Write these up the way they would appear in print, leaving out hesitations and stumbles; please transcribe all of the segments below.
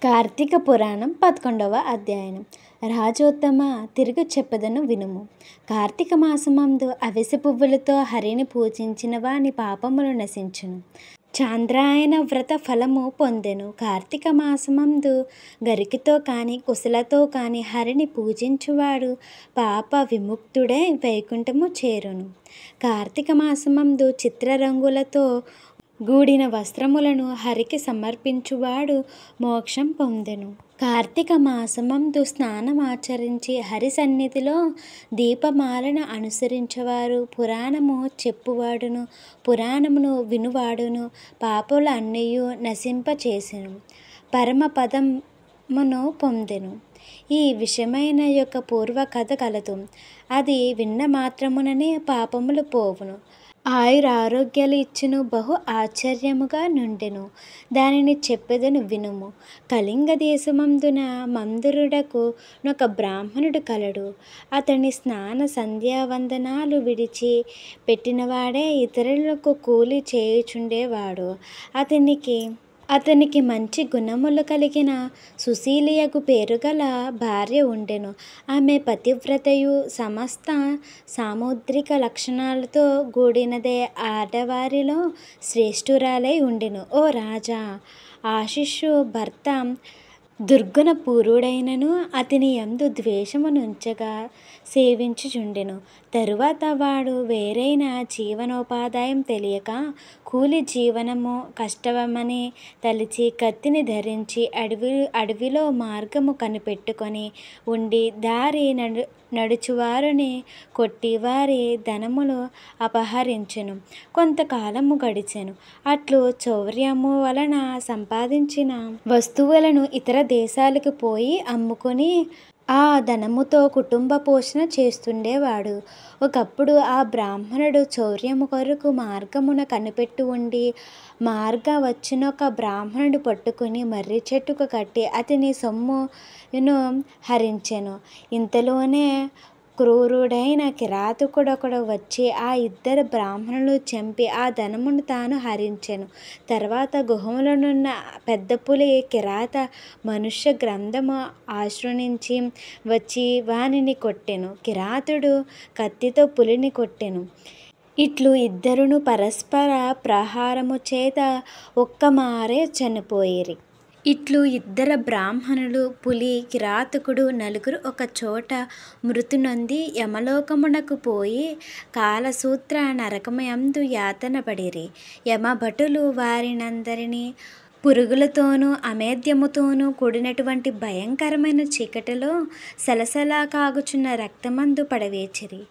కార్తీక పురాణం 11వ అధ్యాయం. రాజోత్తమ తిరుగు చెప్పెదను వినుము. కార్తీక మాసమందు అవిసె పువ్వులతో హరిని పూజించిన వాని పాపములు నశించును. చాంద్రాయణ వ్రత ఫలము పొందెను. కార్తీక మాసమందు గరికతో కాని కుశలతో కాని హరిని పూజించువాడు పాప విముక్తుడై వైకుంఠము చేరును. కార్తీక మాసమందు చిత్రరంగులతో గూడిన వస్త్రములను హరికి సమర్పించువాడు మోక్షం పొందెను. కార్తీక మాసమందు స్నానమాచరించి హరి సన్నిధిలో దీపమాలను అనుసరించేవారు పురాణము చెప్పువాడును పురాణమును వినువాడును పాపములు అన్నయు నశింపచేసెను, పరమపదమును పొందెను. ఈ విషయమైన యొక్క పూర్వ కథ కలదు. అది విన్న మాత్రముననే పాపములు పోవును. ఆయురారోగ్యాలు ఇచ్చును. బహు ఆశ్చర్యముగా నుండెను. దానిని చెప్పెదను వినుము. కళింగ దేశమందున మందురుడకు నొక బ్రాహ్మణుడు కలడు. అతని స్నాన సంధ్యావందనాలు విడిచి పెట్టినవాడే ఇతరులకు కూలి చేయుచుండేవాడు. అతనికి మంచి గుణములు కలిగిన సుశీలియగు పేరుగల భార్య ఉండెను. ఆమె పతివ్రతయు సమస్త సాముద్రిక లక్షణాలతో కూడినదే ఆడవారిలో శ్రేష్ఠురాలై ఉండెను. ఓ రాజా, ఆశిషు భర్త దుర్గుణపూరుడైనను అతని యందు ద్వేషము నుంచగా సేవించుచుండెను. తరువాత వాడు వేరైన జీవనోపాదాయం తెలియక కూలి జీవనము కష్టమని తలిచి కత్తిని ధరించి అడవిలో మార్గము కనిపెట్టుకొని ఉండి దారి నడుచువారిని కొట్టి వారి ధనములు అపహరించెను. కొంతకాలము గడిచెను. అట్లు చౌర్యము వలన సంపాదించిన వస్తువులను ఇతర దేశాలకు పోయి అమ్ముకొని ఆ ధనముతో కుటుంబ పోషణ చేస్తుండేవాడు. ఒకప్పుడు ఆ బ్రాహ్మణుడు చౌర్యము కొరకు మార్గమున కనిపెట్టి ఉండి మార్గ వచ్చినొక బ్రాహ్మణుడు పట్టుకుని మర్రి చెట్టుకు కట్టి అతని సొమ్మును హరించెను. ఇంతలోనే క్రూరుడైన కిరాతకుడొకడు వచ్చి ఆ ఇద్దరు బ్రాహ్మణులు చంపి ఆ ధనమును తాను హరించెను. తర్వాత గుహములనున్న పెద్ద పులి కిరాత మనుష్య గ్రంథము ఆశ్రయించి వచ్చి వానిని కొట్టెను. కిరాతుడు కత్తితో పులిని కొట్టెను. ఇట్లు ఇద్దరును పరస్పర ప్రహారము చేత ఒక్కమారే చనిపోయిరి. ఇట్లు ఇద్దరు బ్రాహ్మణులు, పులి, కిరాతకుడు నలుగురు ఒక చోట మృతి నొంది యమలోకమునకు పోయి కాలసూత్ర నరకమయందు యాతన పడిరి. యమభటులు వారినందరినీ పురుగులతోనూ అమేధ్యముతోనూ కూడినటువంటి భయంకరమైన చీకటిలో సలసలా కాగుచున్న రక్తమందు పడవేచిరి.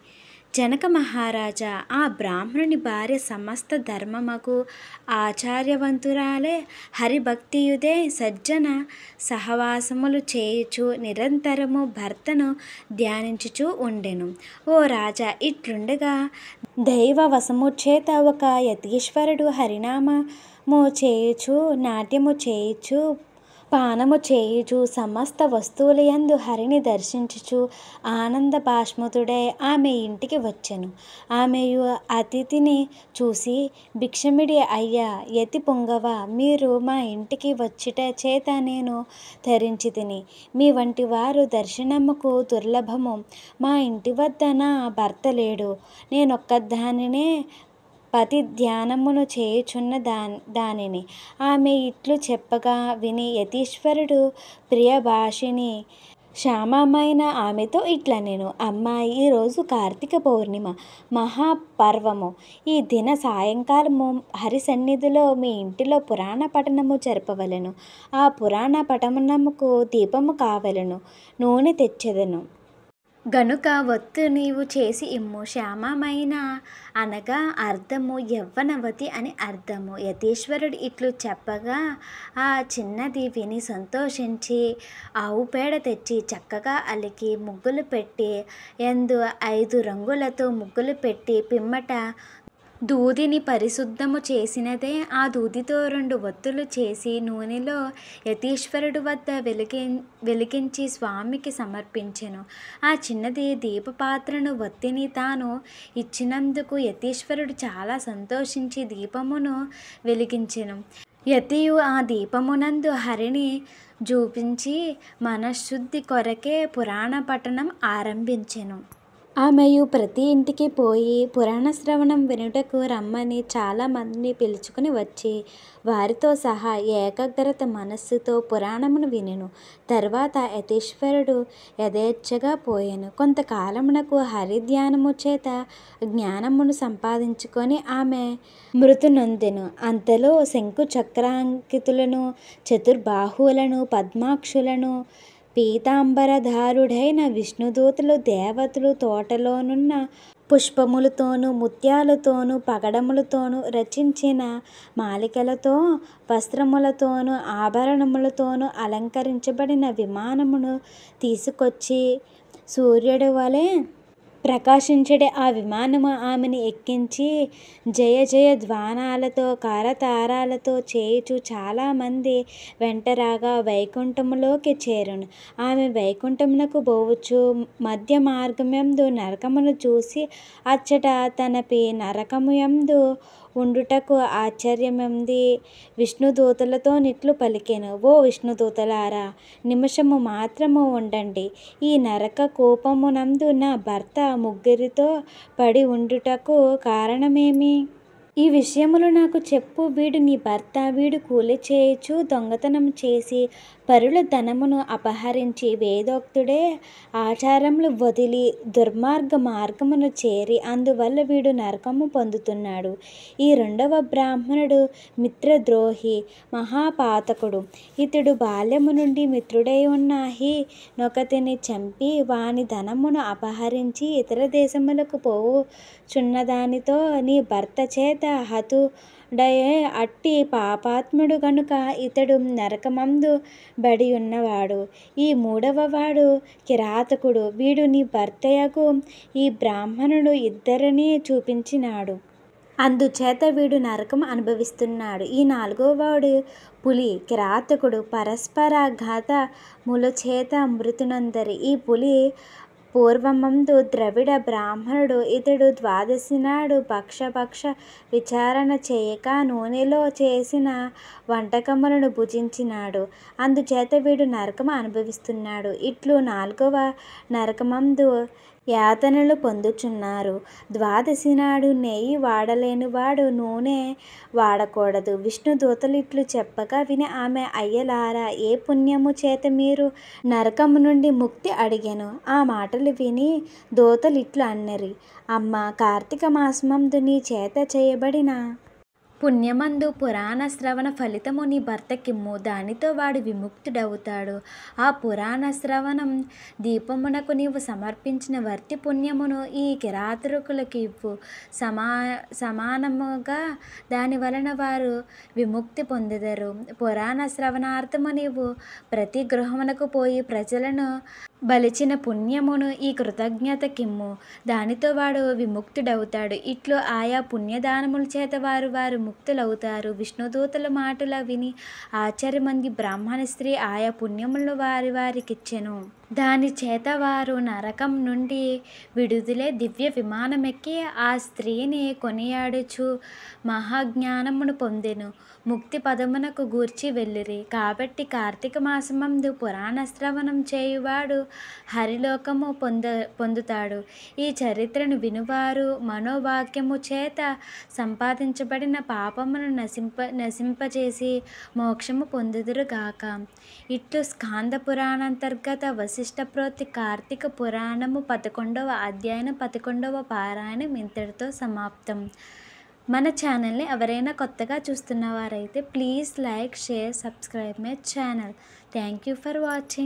జనక మహారాజా, ఆ బ్రాహ్మణుని భార్య సమస్త ధర్మమగు ఆచార్యవంతురాలే హరిభక్తియుదే సజ్జన సహవాసములు చేయుచు నిరంతరము భర్తను ధ్యానించుచు ఉండెను. ఓ రాజా, ఇట్లుండగా దైవ వశము చేత ఒక యతీశ్వరుడు హరినామము చేయుచు నాట్యము చేయుచు పానము చేయుచు సమస్త వస్తువులయందు హరిని దర్శించుచు ఆనంద బాష్మతుడై ఆమె ఇంటికి వచ్చెను. ఆమెయు అతిథిని చూసి, భిక్షమిడి అయ్యా యతి పుంగవ, మీరు మా ఇంటికి వచ్చుట చేత నేను తరించితిని. మీ వంటి వారు దర్శనముకు దుర్లభము. మా ఇంటి వద్ద నా భర్త లేడు. నేనొక్కదానినే పతి ధ్యానమును చేయుచున్న దానిని. ఆమె ఇట్లు చెప్పగా విని యతీశ్వరుడు ప్రియభాషిణి శ్యామమైన ఆమెతో ఇట్లనెను. అమ్మాయి, ఈరోజు కార్తీక పౌర్ణిమ మహాపర్వము. ఈ దిన సాయంకాలము హరి సన్నిధిలో మీ ఇంటిలో పురాణ పఠనము జరపవలెను. ఆ పురాణ పఠనముకు దీపము కావలెను. నూనె తెచ్చెదను గనుక ఒత్తు నీవు చేసి ఇమ్ము. శ్యామమైన అనగా అర్థము యవ్వనవతి అని అర్థము. యతీశ్వరుడు ఇట్లు చెప్పగా ఆ చిన్నది విని సంతోషించి ఆవు పేడ తెచ్చి చక్కగా అలికి ముగ్గులు పెట్టి యందు 5 రంగులతో ముగ్గులు పెట్టి పిమ్మట దూదిని పరిశుద్ధము చేసినదే ఆ దూదితో 2 ఒత్తులు చేసి నూనెలో యతీశ్వరుడు వద్ద వెలిగించి స్వామికి సమర్పించెను. ఆ చిన్నది దీపపాత్రను ఒత్తిని తాను ఇచ్చినందుకు యతీశ్వరుడు చాలా సంతోషించి దీపమును వెలిగించెను. యతియు ఆ దీపమునందు హరిని జూపించి మనశ్శుద్ధి కొరకే పురాణ పఠనం ఆరంభించెను. ఆమెయు ప్రతి ఇంటికి పోయి పురాణ శ్రవణం వినుటకు రమ్మని చాలామందిని పిలుచుకుని వచ్చి వారితో సహా ఏకాగ్రత మనస్సుతో పురాణమును వినెను. తర్వాత యతీశ్వరుడు యథేచ్ఛగా పోయెను. కొంతకాలమునకు హరిధ్యానము చేత జ్ఞానమును సంపాదించుకొని ఆమె మృతి నొందెను. అంతలో శంకు చక్రాంకితులను చతుర్బాహువులను పద్మాక్షులను పీతాంబరధారుడైన విష్ణుదూతలు దేవతలు తోటలోనున్న పుష్పములతోనూ ముత్యాలతోనూ పగడములతోనూ రచించిన మాలికలతో వస్త్రములతోనూ ఆభరణములతోనూ అలంకరించబడిన విమానమును తీసుకొచ్చి సూర్యుడి వలె ప్రకాశించడే ఆ విమానము ఆమెను ఎక్కించి జయ జయ ధ్వానాలతో కరతాళాలతో చేయుచు చాలామంది వెంటరాగా వైకుంఠములోకి చేరెను. ఆమె వైకుంఠమునకు పోవచ్చు మధ్య మార్గమందు నరకమును చూసి అచ్చట తనపై నరకముయందు ఉండుటకు ఆశ్చర్యమంది విష్ణుదూతలతో నిట్లు పలికెను. ఓ విష్ణుదూతలారా, నిమిషము మాత్రము ఉండండి. ఈ నరక కూపమునందు నా భర్త ముగ్గురితో పడి ఉండుటకు కారణమేమి? ఈ విషయములు నాకు చెప్పు. వీడు నీ భర్త. వీడు కూలి చేయుచు దొంగతనం చేసి పరుల ధనమును అపహరించి వేదోక్తుడే ఆచారములు వదిలి దుర్మార్గ మార్గమును చేరి అందువల్ల వీడు నరకము పొందుతున్నాడు. ఈ రెండవ బ్రాహ్మణుడు మిత్రద్రోహి మహాపాతకుడు. ఇతడు బాల్యము నుండి మిత్రుడై ఉన్న నొకతిని చంపి వాని ధనమును అపహరించి ఇతర దేశములకు పోవుచున్నదానితో నీ భర్త చేత హతుడయే అట్టి పాపాత్ముడు గనుక ఇతడు నరకమందు బడి ఉన్నవాడు. ఈ మూడవ వాడు కిరాతకుడు. వీడు నీ భర్తయగు ఈ బ్రాహ్మణుడు ఇద్దరిని చూపించినాడు. అందుచేత వీడు నరకం అనుభవిస్తున్నాడు. ఈ నాలుగవ వాడు పులి కిరాతకుడు. పరస్పర ఘాతముల చేత మృతునందరి. ఈ పులి పూర్వమందు ద్రవిడ బ్రాహ్మణుడు. ఇతడు ద్వాదశి నాడు భక్ష విచారణ చేయక నూనెలో చేసిన వంటకములను భుజించినాడు. అందుచేత వీడు నరకము అనుభవిస్తున్నాడు. ఇట్లు నాలుగవ నరకమందు యాతనలు పొందుచున్నారు. ద్వాదశి నాడు నెయ్యి వాడలేనివాడు నూనె వాడకూడదు. విష్ణుదూతలు ఇట్లు చెప్పగా విని ఆమె అయ్యలారా, ఏ పుణ్యము చేత మీరు నరకము నుండి ముక్తి అడిగెను? ఆ మాటలు విని దూతలు ఇట్లు అన్నరి, అమ్మ, కార్తీక మాసమందు నీ చేత చేయబడిన పుణ్యమందు పురాణ శ్రవణ ఫలితము నీ భర్తకిమ్ము. దానితో వాడు విముక్తుడవుతాడు. ఆ పురాణ శ్రవణం దీపమునకు నీవు సమర్పించిన వర్తి పుణ్యమును ఈ కిరాతకులకు ఇవ్వు. సమానముగా దాని వలన వారు విముక్తి పొందెదరు. పురాణ శ్రవణార్థము నీవు ప్రతి గృహమునకు పోయి ప్రజలను బలిచిన పుణ్యమును ఈ కృతజ్ఞత కిమ్ము. దానితో వాడు విముక్తుడవుతాడు. ఇట్లు ఆయా పుణ్యదానముల చేత వారు ముక్తులవుతారు. విష్ణుదూతల మాటలు విని ఆశ్చర్యమంది బ్రాహ్మణ స్త్రీ ఆయా పుణ్యములను వారికిచ్చెను. దాని చేత వారు నరకం నుండి విడుదలై దివ్య విమానమెక్కి ఆ స్త్రీని కొనియాడుచు మహాజ్ఞానమును పొందెను. ముక్తి పదమునకు గూర్చి వెళ్ళిరి. కాబట్టి కార్తీక మాసమందు పురాణ శ్రవణం చేయువాడు హరిలోకము పొందుతాడు. ఈ చరిత్రను వినువారు మనోవాక్యము చేత సంపాదించబడిన పాపమును నశింపచేసి మోక్షము పొందుదురుగాక. ఇట్లు స్కాంద పురాణాంతర్గత వశిష్ఠ ప్రోక్తి కార్తీక పురాణము 11వ అధ్యాయం 11వ పారాయణం ఇంతటితో సమాప్తం. మన ఛానల్ని ఎవరైనా కొత్తగా చూస్తున్నవారైతే please like, share, subscribe my channel. Thank you for watching.